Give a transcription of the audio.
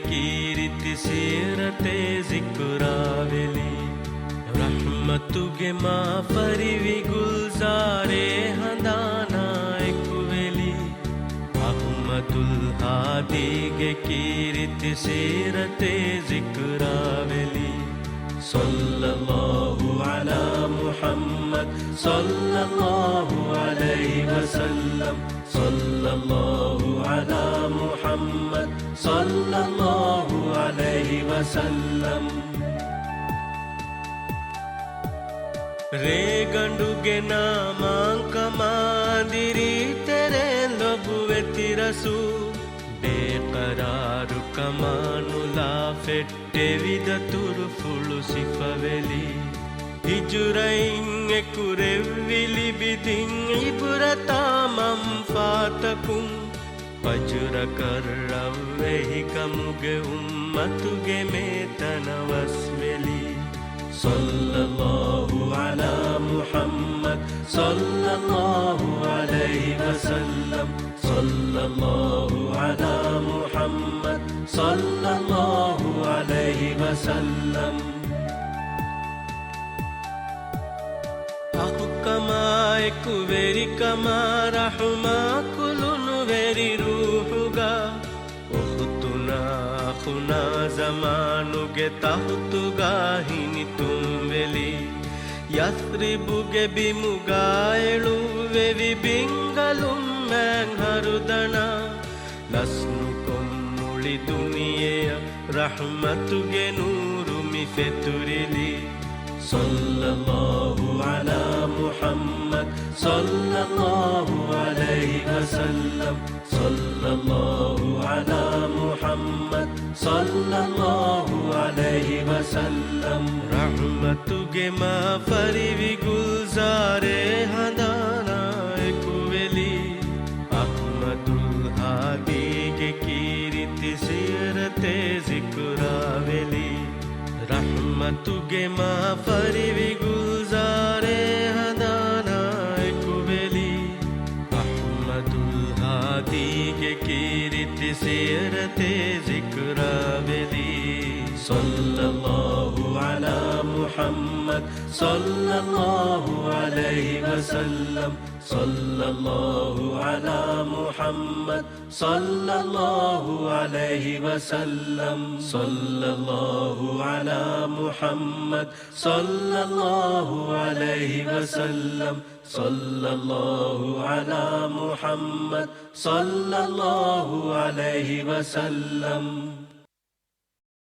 ಕೀರಿತಿ ಸೀರತೆ ಜಿಕ್ರಾವೆಲಿ ರಹ್ಮತುಗೆ ಮಾ ಫರಿವಿ ಗುಲ್ಜಾರೆ ಹಂದಾನಾ ಎಕುವೆಲಿ ಅಹ್ಮದುಲ್ ಹಾದಿಗೆ ಕೀರಿತಿ ಸೀರತೆ ಜಿಕ್ರಾವೆಲಿ सल्लल्लाहु अला मुहम्मद सल्लल्लाहु अलैहि वसल्लम सल्लल्लाहु अला मुहम्मद सल्लल्लाहु अलैहि वसल्लम रे गंडुगे नामांक मादिरी तेरे लबुवे तिरसू बेकरारु कमानुला फेट्टेविद तुरुफुळु सिफवेली हिजुरैं एकुरेव्विलि बिदिं इबुरतामं फातकुं पजुर कर्रव्वेहि कमुगे उम्मतुगे मेतनवस्वेली सल्लल्लाहु अला मुहम्मद सल्लल्लाहु अलैहि वसल्लम सल्लल्लाहु अला मुहम्मद सल्लल्लाहु अलैहि वसल्लम अहुकमा एकुवेरि कमा रहमा कुलुनु वेरि रूहुगा उखुतुना खुना जमानुगे तहुतुगा हिनि तुम्वेली यस्रिबुगे बिमुगा एळुवेवि बिंगलुं हरुदना लस्नु कोम्मुळि दुनियेಯ रहमतुगे नूरु मिफೆತುರಿಲಿ सल्लल्लाहु अला मुहम्मद सल्लल्लाहु अलैहि वसल्लम सल्लल्लाहु अला मुहम्मद सल्लल्लाहु अलैहि वसल्लम रहमतुगे मा फरिवी गुलजारे हंदाना एकुवेली अहमदुल हादिगे कीरिति सीरते जिक्रावेली रहमतुगे मा फरिवी गुलजारे हंदाना एकुवेली अहमदुल हादिगे कीरिति सीरते जिक्रावेली सल्लल्लाहु अला मुहम्मद सल्लल्लाहु अलैहि वसल्लम सल्लल्लाहु अला मुहम्मद सल्लल्लाहु अलैहि वसल्लम सल्लल्लाहु अला मुहम्मद सल्लल्लाहु अलैहि वसल्लम सल्लल्लाहु अला मुहम्मद सल्लल्लाहु अलैहि वसल्लम।